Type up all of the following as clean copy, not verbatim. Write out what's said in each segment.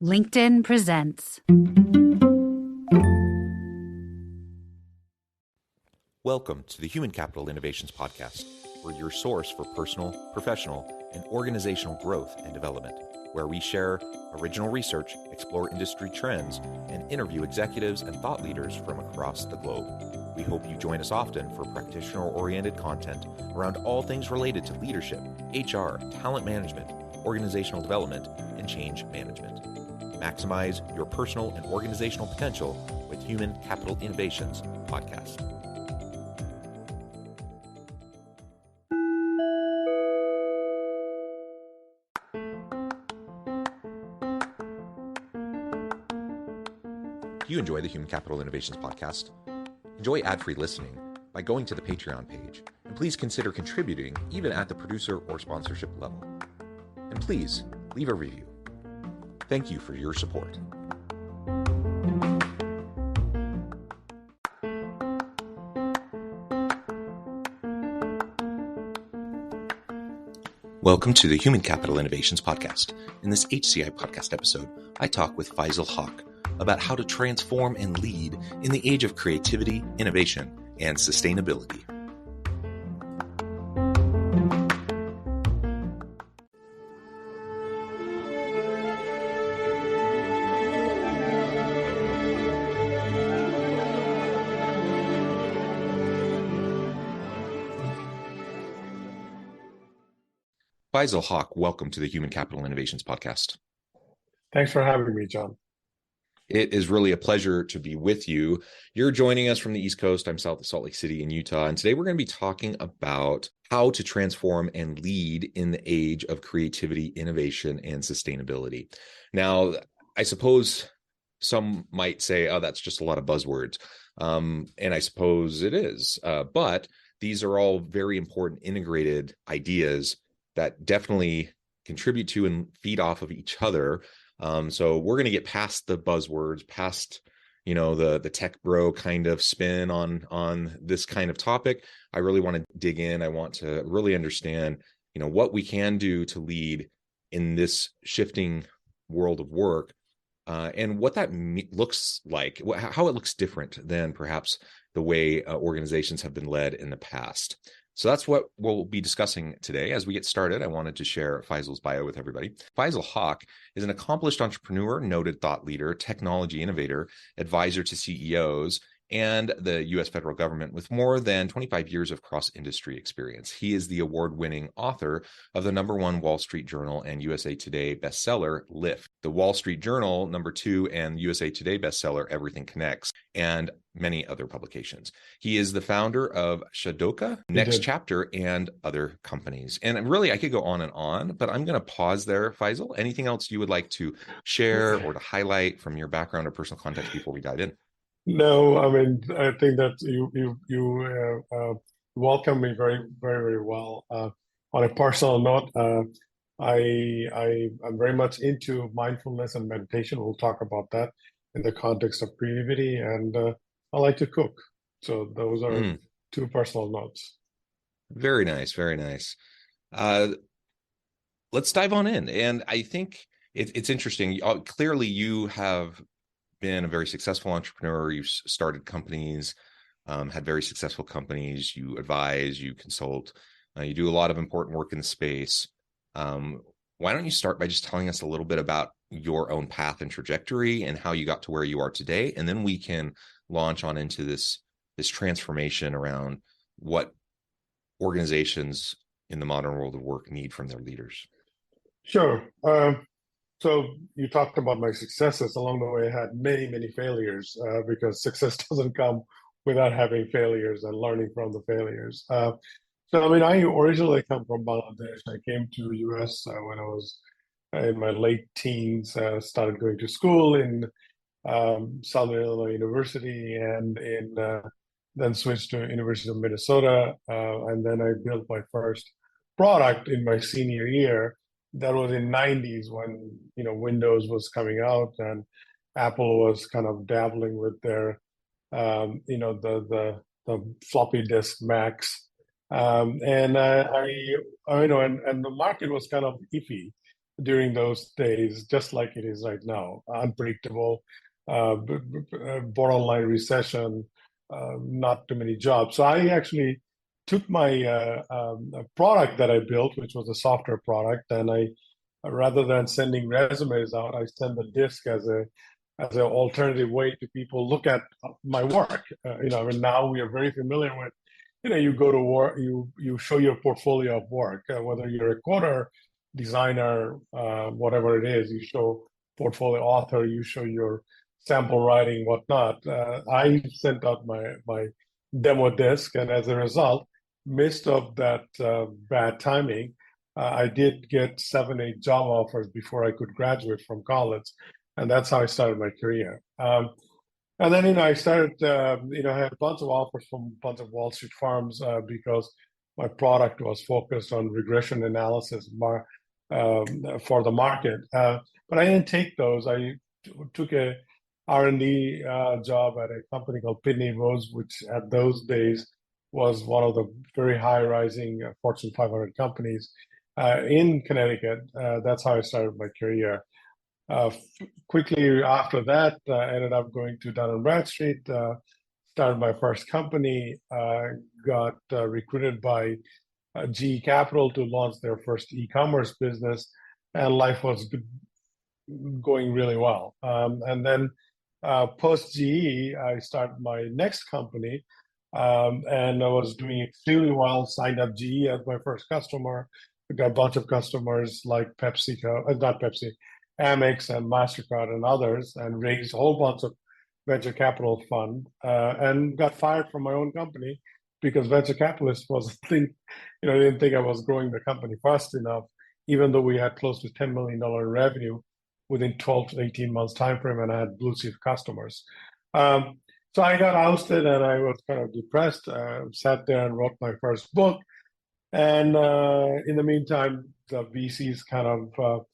LinkedIn presents. Welcome to the Human Capital Innovations Podcast. We're your source for personal, professional, and organizational growth and development, where we share original research, explore industry trends, and interview executives and thought leaders from across the globe. We hope you join us often for practitioner-oriented content around all things related to leadership, HR, talent management, organizational development, and change management. Maximize your personal and organizational potential with Human Capital Innovations Podcast. Do you enjoy the Human Capital Innovations Podcast? Enjoy ad-free listening by going to the Patreon page, and please consider contributing even at the producer or sponsorship level. And please leave a review. Thank you for your support. Welcome to the Human Capital Innovations Podcast. In this HCI Podcast episode, I talk with Faisal Hoque about how to transform and lead in the age of creativity, innovation, and sustainability. Faisal Hoque, welcome to the Human Capital Innovations Podcast. Thanks for having me, John. It is really a pleasure to be with you. You're joining us from the East Coast. I'm south of Salt Lake City in Utah. And today we're going to be talking about how to transform and lead in the age of creativity, innovation, and sustainability. Now, I suppose some might say, oh, that's just a lot of buzzwords. And I suppose it is. But these are all very important integrated ideas that definitely contribute to and feed off of each other. So we're going to get past the buzzwords, past, the tech bro kind of spin on this kind of topic. I really want to dig in. I want to really understand, what we can do to lead in this shifting world of work, and what that looks like, how it looks different than perhaps the way organizations have been led in the past. So that's what we'll be discussing today. As we get started, I wanted to share Faisal's bio with everybody. Faisal Hoque is an accomplished entrepreneur, noted thought leader, technology innovator, advisor to CEOs, and the U.S. federal government with more than 25 years of cross-industry experience. He is the award-winning author of the #1 Wall Street Journal and USA Today bestseller, Lift, the Wall Street Journal #2 and USA Today bestseller, Everything Connects, and many other publications. He is the founder of HCI, Next Chapter, and other companies. And really, I could go on, but I'm going to pause there, Faisal. Anything else you would like to share or to highlight from your background or personal context before we dive in? No, I mean, I think that you welcome me very, very, very well. On a personal note, I'm very much into mindfulness and meditation. We'll talk about that in the context of creativity, and I like to cook. So those are two personal notes. Very nice, very nice. Let's dive on in. And I think it's interesting. Clearly, you have been a very successful entrepreneur. You've started companies, had very successful companies. You advise, you consult, you do a lot of important work in the space. Why don't you start by just telling us a little bit about your own path and trajectory and how you got to where you are today? And then we can launch on into this transformation around what organizations in the modern world of work need from their leaders. Sure. So you talked about my successes. Along the way, I had many, many failures because success doesn't come without having failures and learning from the failures. So, I mean, I originally come from Bangladesh. I came to the U.S. When I was in my late teens, started going to school in Southern Illinois University and then switched to University of Minnesota. And then I built my first product in my senior year. That was in 90s when, Windows was coming out and Apple was kind of dabbling with their, the floppy disk Macs. And the market was kind of iffy. during those days, just like it is right now. Unpredictable, borderline recession, not too many jobs. So I actually took my product that I built, which was a software product, and I, rather than sending resumes out, I send the disc as an alternative way to people look at my work. And now we are very familiar with, you go to work, you show your portfolio of work, whether you're a coder, designer, whatever it is, you show portfolio author, you show your sample writing, whatnot. I sent out my demo disc, and as a result, midst of that bad timing, I did get 7-8 job offers before I could graduate from college, and that's how I started my career. And then, I started, I had a bunch of offers from a bunch of Wall Street firms because my product was focused on regression analysis for the market. But I didn't take those. I took a R&D job at a company called Pitney Bowes, which at those days was one of the very high-rising Fortune 500 companies in Connecticut. That's how I started my career. Quickly after that, I ended up going to Dun & Bradstreet, started my first company, got recruited by GE Capital to launch their first e-commerce business, and life was going really well. And then post-GE, I started my next company, and I was doing extremely well, signed up GE as my first customer. I got a bunch of customers like Amex and MasterCard and others, and raised a whole bunch of venture capital fund, and got fired from my own company because venture capitalists didn't think I was growing the company fast enough, even though we had close to $10 million revenue within 12 to 18 months time frame, and I had blue chip customers. So I got ousted, and I was kind of depressed. Sat there and wrote my first book, and in the meantime, the VCs kind of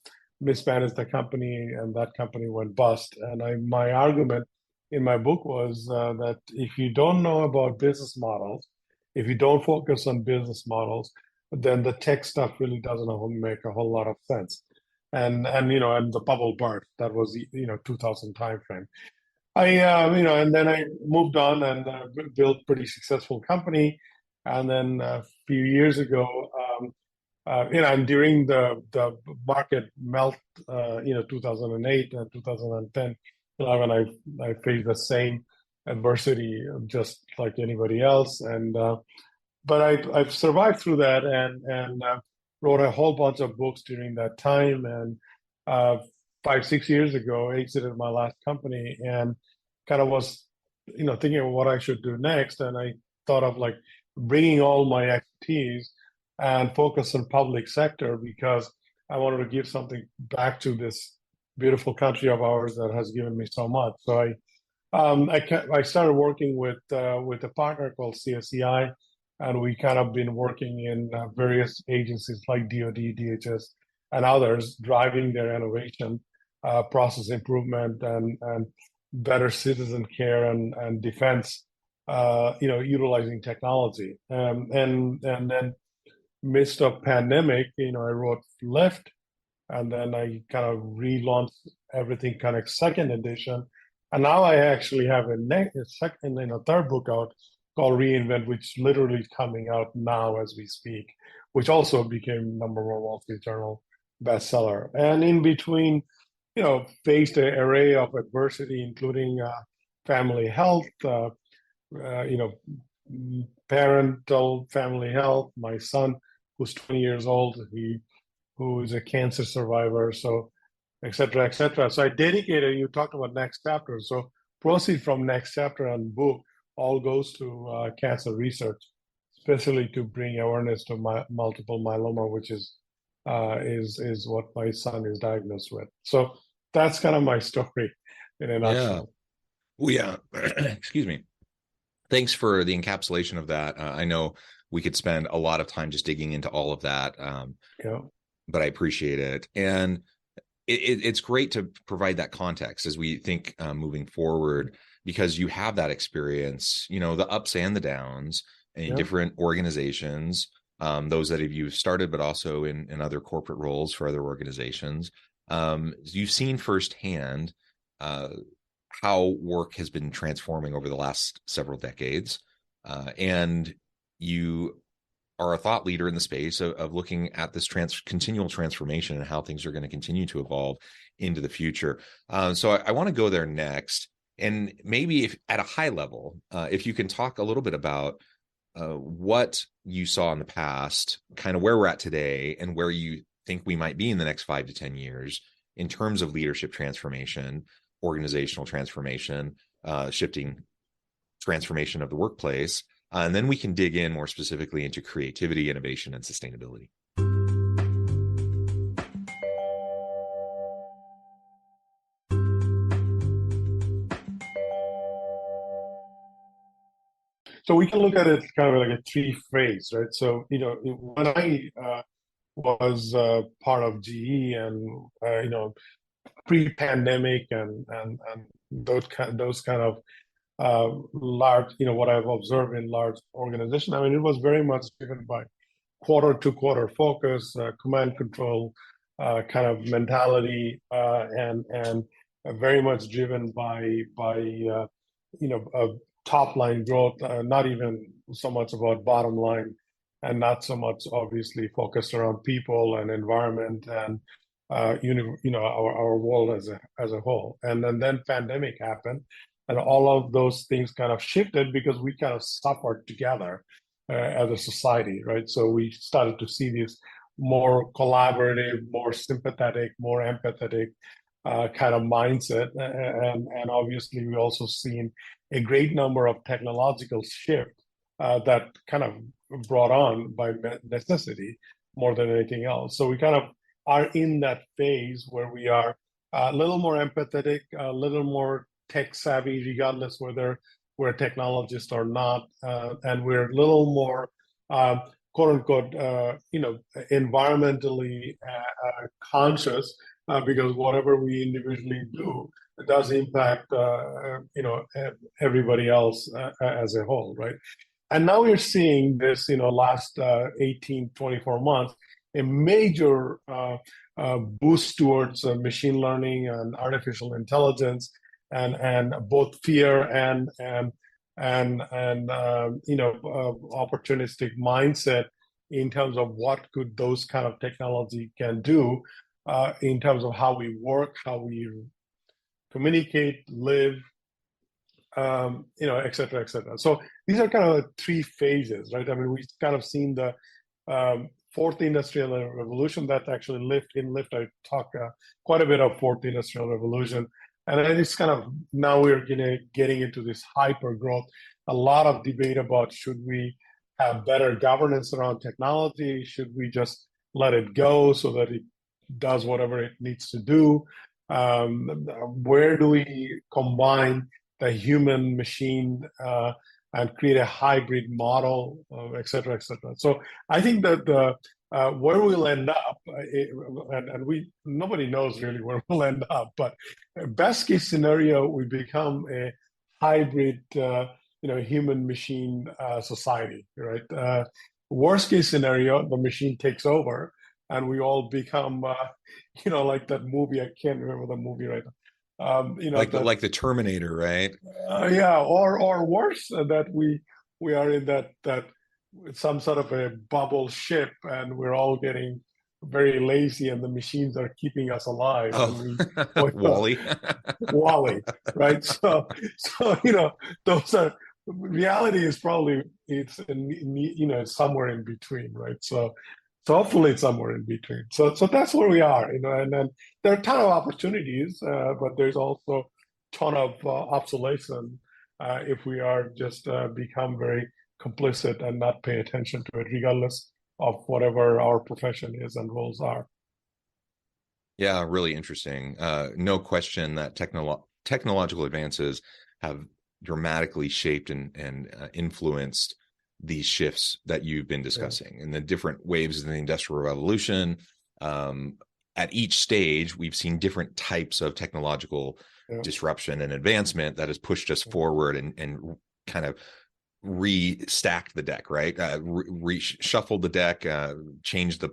mismanaged the company, and that company went bust. And my argument in my book was that if you don't know about business models, if you don't focus on business models, then the tech stuff really doesn't make a whole lot of sense. And the bubble burst. That was the 2000 timeframe. And then I moved on and built pretty successful company. And then a few years ago, and during the market melt, 2008 and 2010, 11, I faced the same adversity just like anybody else. And but I've survived through that, and wrote a whole bunch of books during that time. And 5-6 years ago, exited my last company and kind of was, thinking of what I should do next. And I thought of like bringing all my expertise and focus on public sector, because I wanted to give something back to this beautiful country of ours that has given me so much. So I started working with a partner called HCI, and we kind of been working in various agencies like DoD, DHS, and others, driving their innovation, process improvement, and better citizen care and defense, utilizing technology. And then midst of pandemic, I wrote Lift, and then I kind of relaunched Everything Connect second edition. And now I actually have a third book out called Reinvent, which literally is coming out now as we speak, which also became #1 Wall Street Journal bestseller. And in between, faced an array of adversity, including family health, parental family health. My son, who's 20 years old, who is a cancer survivor, so et cetera, et cetera. So I dedicated, you talked about next chapter. So proceed from next chapter and book all goes to cancer research, especially to bring awareness to multiple myeloma, which is what my son is diagnosed with. So that's kind of my story in a nutshell. Yeah. Excuse me. Thanks for the encapsulation of that. I know we could spend a lot of time just digging into all of that, but I appreciate it. And it's great to provide that context as we think moving forward, because you have that experience, the ups and the downs in different organizations, those that you've started, but also in other corporate roles for other organizations. You've seen firsthand how work has been transforming over the last several decades. And you are a thought leader in the space of looking at this continual transformation and how things are going to continue to evolve into the future. So I want to go there next. And maybe if at a high level, if you can talk a little bit about what you saw in the past, kind of where we're at today and where you think we might be in the next 5 to 10 years in terms of leadership transformation, organizational transformation, shifting transformation of the workplace. And then we can dig in more specifically into creativity, innovation, and sustainability. So we can look at it kind of like a three-phase, right? So, when I was part of GE and, pre-pandemic and those kind of large, what I've observed in large organizations, I mean, it was very much driven by quarter-to-quarter focus, command control kind of mentality, and very much driven by top line growth, not even so much about bottom line, and not so much obviously focused around people and environment and our world as a whole. And then pandemic happened, and all of those things kind of shifted because we kind of suffered together as a society, right? So we started to see this more collaborative, more sympathetic, more empathetic kind of mindset, and obviously we also seen a great number of technological shift that kind of brought on by necessity more than anything else. So we kind of are in that phase where we are a little more empathetic, a little more tech savvy, regardless whether we're technologists or not, and we're a little more quote unquote environmentally conscious, because whatever we individually do does impact everybody else as a whole, right? And now we're seeing this, last 18, 24 months, a major boost towards machine learning and artificial intelligence, and both fear and opportunistic mindset in terms of what could those kind of technology can do in terms of how we work, how we communicate, live, et cetera, et cetera. So these are kind of three phases, right? I mean, we've kind of seen the fourth industrial revolution that actually Lyft. I talk quite a bit of fourth industrial revolution. And then it's kind of, now we're getting into this hyper growth. A lot of debate about, should we have better governance around technology? Should we just let it go so that it does whatever it needs to do? Where do we combine the human machine and create a hybrid model, et cetera, et cetera? So I think that where we'll end up, and nobody knows really where we'll end up, but best case scenario, we become a hybrid, human machine society, right? Worst case scenario, the machine takes over, and we all become, like that movie. I can't remember the movie right now. Like the Terminator, right? Yeah, or worse, that we are in that some sort of a bubble ship, and we're all getting very lazy, and the machines are keeping us alive. Oh, Wall-E. Wall-E, right? So those are, reality is probably it's somewhere in between, right? So hopefully it's somewhere in between. So that's where we are, and then there are a ton of opportunities, but there's also a ton of obsolescence if we are just become very complicit and not pay attention to it, regardless of whatever our profession is and roles are. Yeah, really interesting. No question that technological advances have dramatically shaped and influenced these shifts that you've been discussing, and the different waves of the Industrial Revolution. At each stage, we've seen different types of technological disruption and advancement that has pushed us forward and kind of re-stacked the deck, right? Shuffled the deck, changed the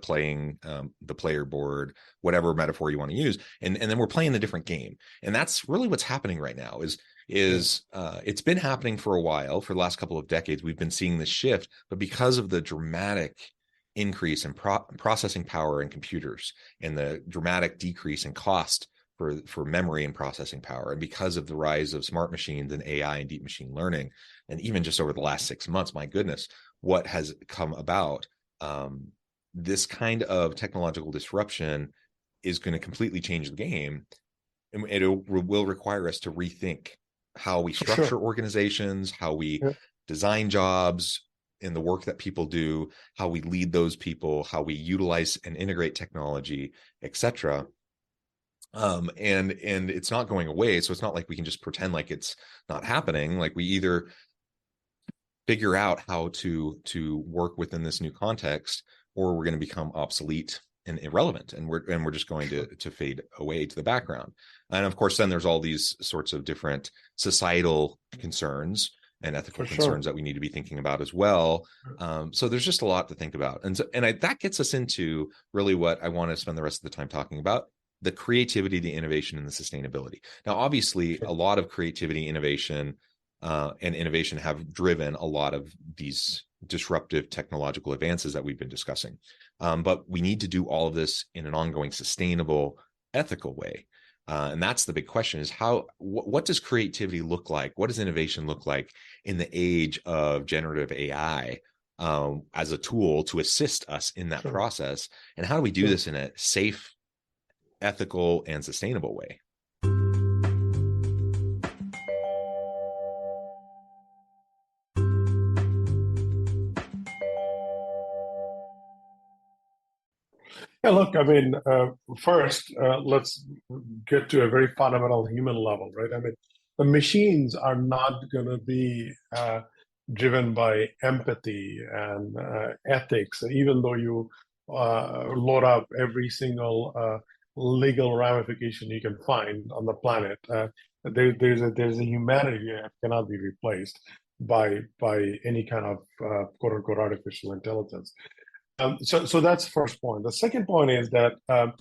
player board, whatever metaphor you want to use, and then we're playing a different game. And that's really what's happening right now. It's been happening for a while. For the last couple of decades, we've been seeing this shift, but because of the dramatic increase in processing power in computers and the dramatic decrease in cost for memory and processing power, and because of the rise of smart machines and AI and deep machine learning, and even just over the last 6 months, my goodness, what has come about, this kind of technological disruption is going to completely change the game, and it will require us to rethink how we structure organizations, how we design jobs, in the work that people do, how we lead those people, how we utilize and integrate technology, etc. And it's not going away. So it's not like we can just pretend like it's not happening. Like, we either figure out how to work within this new context, or we're going to become obsolete and irrelevant, and we're just going to fade away to the background. And of course, then there's all these sorts of different societal concerns and ethical concerns that we need to be thinking about as well. So there's just a lot to think about. That gets us into really what I want to spend the rest of the time talking about: the creativity, the innovation, and the sustainability. Now, obviously, a lot of creativity, innovation, and innovation have driven a lot of these disruptive technological advances that we've been discussing. But we need to do all of this in an ongoing, sustainable, ethical way. And that's the big question: is what does creativity look like? What does innovation look like in the age of generative AI as a tool to assist us in that process? And how do we do this in a safe, ethical, and sustainable way? Yeah, look, I mean, first, let's get to a very fundamental human level, right? I mean, the machines are not going to be driven by empathy and ethics, even though you load up every single legal ramification you can find on the planet. There's a humanity that cannot be replaced by any kind of quote unquote artificial intelligence. So that's the first point. The second point is that I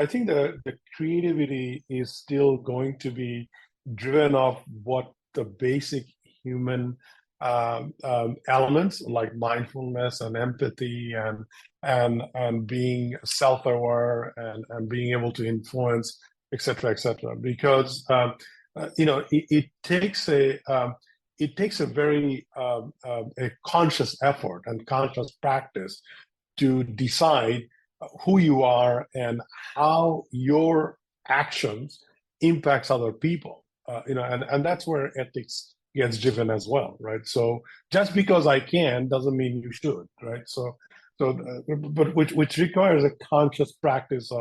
think the creativity is still going to be driven off what the basic human elements like mindfulness and empathy and being self-aware and being able to influence, et cetera, because it takes a very a conscious effort and conscious practice to decide who you are and how your actions impacts other people. And that's where ethics gets driven as well, right? So just because I can doesn't mean you should, right? But which requires a conscious practice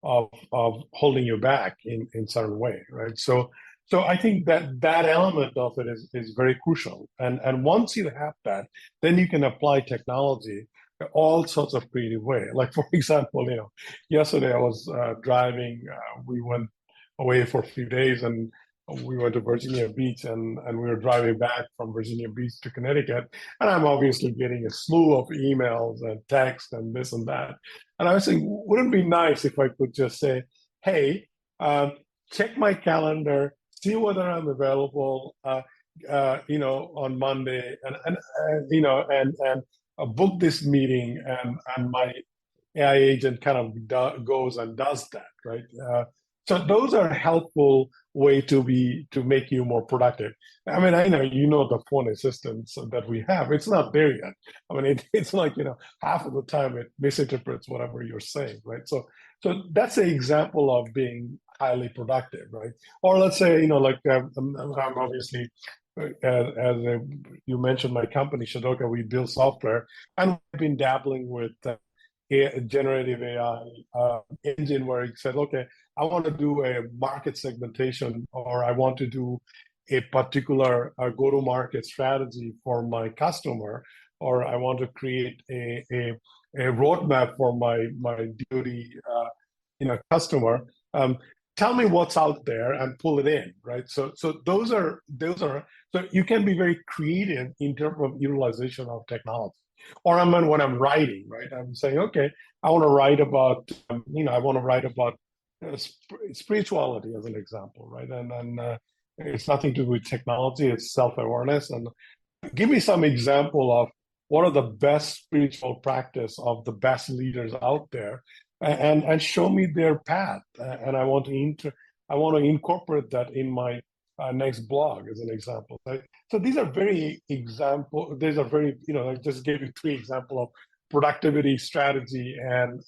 of holding you back in certain way, right? So I think that element of it is very crucial. And once you have that, then you can apply technology in all sorts of creative way. Like, for example, yesterday I was driving. We went away for a few days, and we went to Virginia Beach, and we were driving back from Virginia Beach to Connecticut. And I'm obviously getting a slew of emails and texts and this and that. And I was saying, wouldn't it be nice if I could just say, hey, check my calendar, see whether I'm available, on Monday, and book this meeting, and my AI agent kind of goes and does that, right? So those are helpful way to make you more productive. I mean, I know the phone assistants that we have. It's not there yet. I mean, it's like half of the time it misinterprets whatever you're saying, right? So that's an example of being highly productive, right? Or let's say I'm obviously, as you mentioned, my company Shadoka, we build software, and we've been dabbling with generative AI engine where it said, okay, I want to do a market segmentation, or I want to do a particular go-to-market strategy for my customer, or I want to create a roadmap for my DoD customer. tell me what's out there and pull it in, right? So those are so you can be very creative in terms of utilization of technology. Or when I'm writing, right? I'm saying, okay, I want to write about I want to write about spirituality as an example, right? And it's nothing to do with technology; it's self-awareness. And give me some example of what are the best spiritual practice of the best leaders out there, and show me their path. And I want to incorporate that in my next blog as an example. Right? So these are very example. These are very I just gave you 3 examples of productivity strategy and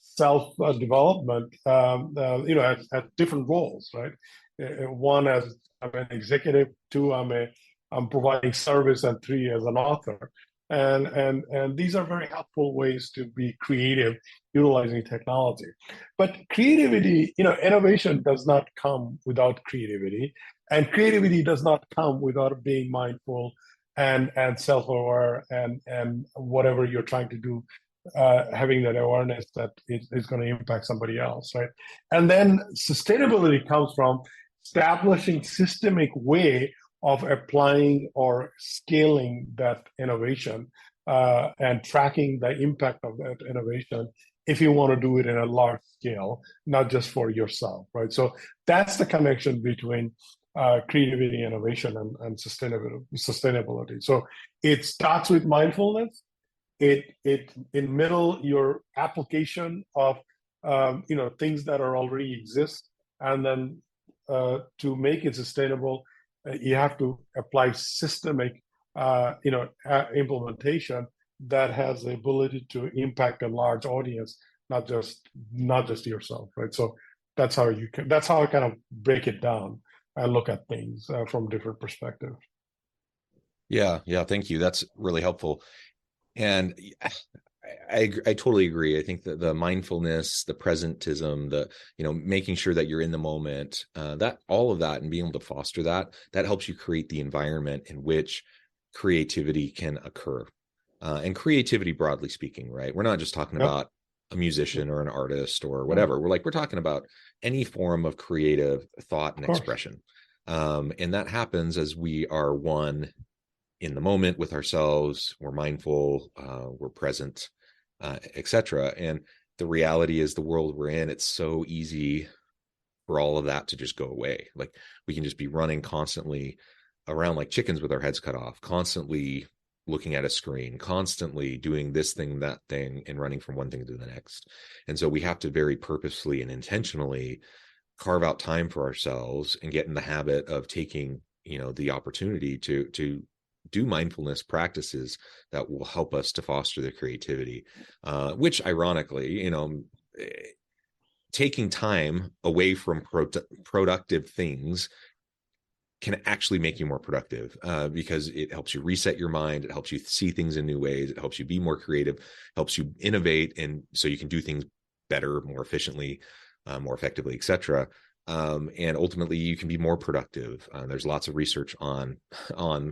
self development. At different roles, right? One as I'm an executive, 2 I'm providing service, and 3 as an author. And these are very helpful ways to be creative utilizing technology. But creativity, innovation does not come without creativity, and creativity does not come without being mindful and self-aware and whatever you're trying to do, having that awareness that is going to impact somebody else, right? And then sustainability comes from establishing systemic way of applying or scaling that innovation and tracking the impact of that innovation if you want to do it in a large scale, not just for yourself, right? So that's the connection between creativity, innovation, and sustainability. So it starts with mindfulness. It in middle your application of things that are already exist, and then to make it sustainable, you have to apply systemic, implementation that has the ability to impact a large audience, not just yourself, right? So that's how I kind of break it down and look at things from different perspectives. Yeah, thank you. That's really helpful. And I totally agree. I think that the mindfulness, the presentism, the making sure that you're in the moment, that all of that, and being able to foster that helps you create the environment in which creativity can occur. And creativity, broadly speaking, right? We're not just talking about a musician or an artist or whatever. We're talking about any form of creative thought and expression. And that happens as we are one in the moment with ourselves. We're mindful, we're present, etc. And the reality is, the world we're in, it's so easy for all of that to just go away. Like, we can just be running constantly around like chickens with our heads cut off, constantly looking at a screen, constantly doing this thing, that thing, and running from one thing to the next. And so we have to very purposefully and intentionally carve out time for ourselves and get in the habit of taking, the opportunity to do mindfulness practices that will help us to foster the creativity, which ironically, taking time away from productive things can actually make you more productive, because it helps you reset your mind. It helps you see things in new ways. It helps you be more creative, helps you innovate, and so you can do things better, more efficiently, more effectively, etc. And ultimately, you can be more productive. There's lots of research on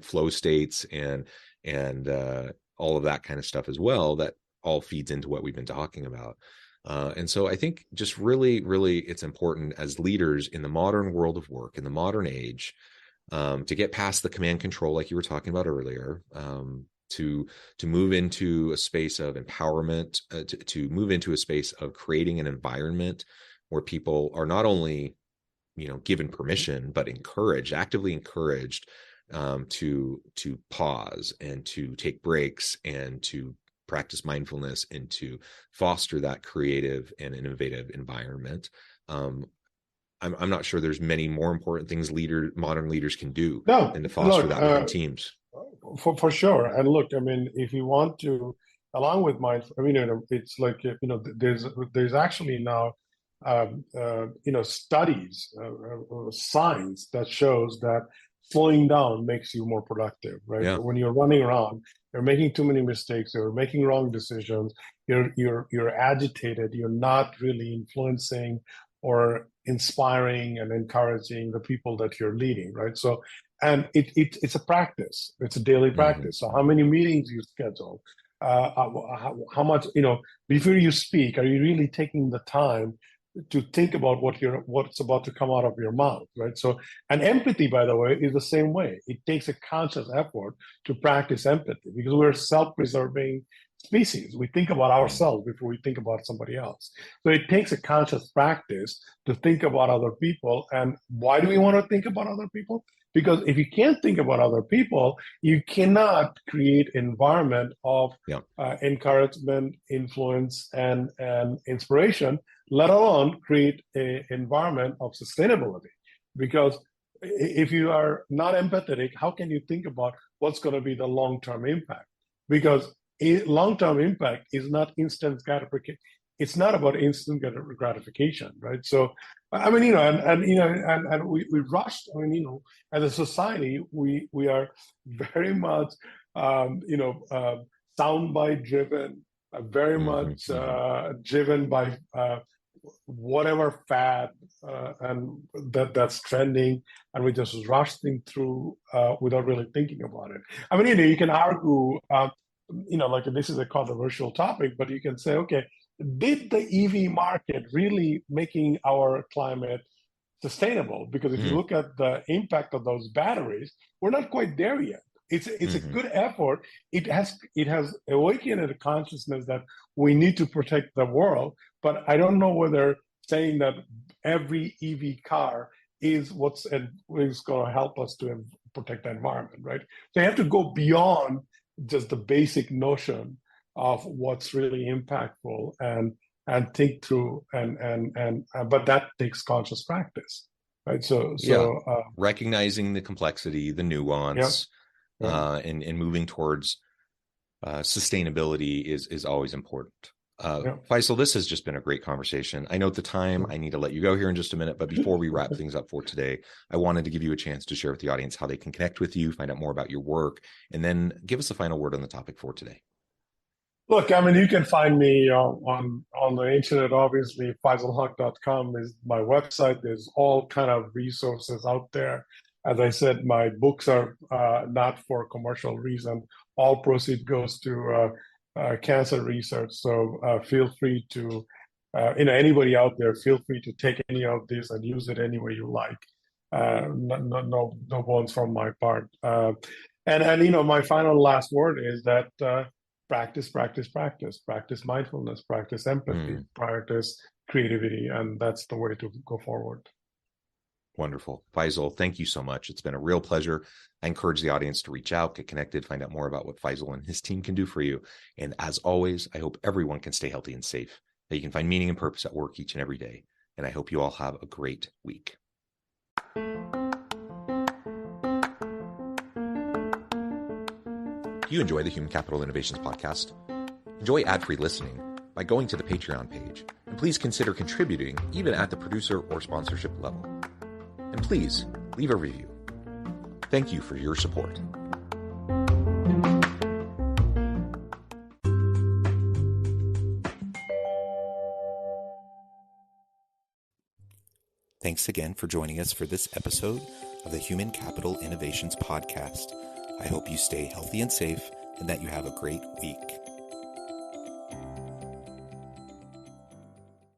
flow states and all of that kind of stuff as well, that all feeds into what we've been talking about. And so I think just really, really, it's important as leaders in the modern world of work, in the modern age, to get past the command control, like you were talking about earlier, to move into a space of empowerment, to move into a space of creating an environment where people are not only given permission, but actively encouraged to pause and to take breaks and to practice mindfulness and to foster that creative and innovative environment. I'm not sure there's many more important things modern leaders can do than to foster that within teams. For sure. And look, if you want to, along with mindfulness, it's like, there's actually now studies, science that shows that slowing down makes you more productive, right? Yeah. When you're running around, you're making too many mistakes, you're making wrong decisions, you're agitated, you're not really influencing or inspiring and encouraging the people that you're leading, right? So, and it's a practice, it's a daily practice. So how many meetings you schedule, how much, before you speak, are you really taking the time to think about what's about to come out of your mouth, right? So, and empathy, by the way, is the same way. It takes a conscious effort to practice empathy because we're self-preserving species. We think about ourselves before we think about somebody else. So it takes a conscious practice to think about other people. And why do we want to think about other people? Because if you can't think about other people, you cannot create an environment of encouragement, influence, and inspiration, let alone create an environment of sustainability. Because if you are not empathetic, how can you think about what's going to be the long-term impact? Because long-term impact is not instant gratification. It's not about instant gratification, right? So, I mean, and we rushed. I mean, as a society, we are very much, soundbite driven, very much driven by whatever fad and that's trending, and we just rush things through without really thinking about it. I mean, you can argue, like this is a controversial topic, but you can say, okay, did the EV market really making our climate sustainable? Because if you look at the impact of those batteries, we're not quite there yet. It's a good effort. It has awakened a consciousness that we need to protect the world, but I don't know whether saying that every EV car is going to help us to protect the environment, right? So you have to go beyond just the basic notion of what's really impactful and think through but that takes conscious practice, right? So recognizing the complexity, the nuance, and moving towards sustainability is always important. Faisal, this has just been a great conversation. I know at the time I need to let you go here in just a minute, but before we wrap things up for today, I wanted to give you a chance to share with the audience how they can connect with you, find out more about your work, and then give us a final word on the topic for today. Look, I mean, you can find me on the internet. Obviously, FaisalHoque.com is my website. There's all kind of resources out there. As I said, my books are not for commercial reason. All proceeds goes to cancer research. So feel free to, anybody out there, feel free to take any of this and use it any way you like. No bones from my part. And my final last word is that practice mindfulness, practice empathy, practice creativity, and that's the way to go forward. Wonderful. Faisal, thank you so much. It's been a real pleasure. I encourage the audience to reach out, get connected, find out more about what Faisal and his team can do for you. And as always, I hope everyone can stay healthy and safe, that you can find meaning and purpose at work each and every day. And I hope you all have a great week. Do you enjoy the Human Capital Innovations podcast? Enjoy ad-free listening by going to the Patreon page, and please consider contributing even at the producer or sponsorship level. And please leave a review. Thank you for your support. Thanks again for joining us for this episode of the Human Capital Innovations podcast. I hope you stay healthy and safe and that you have a great week.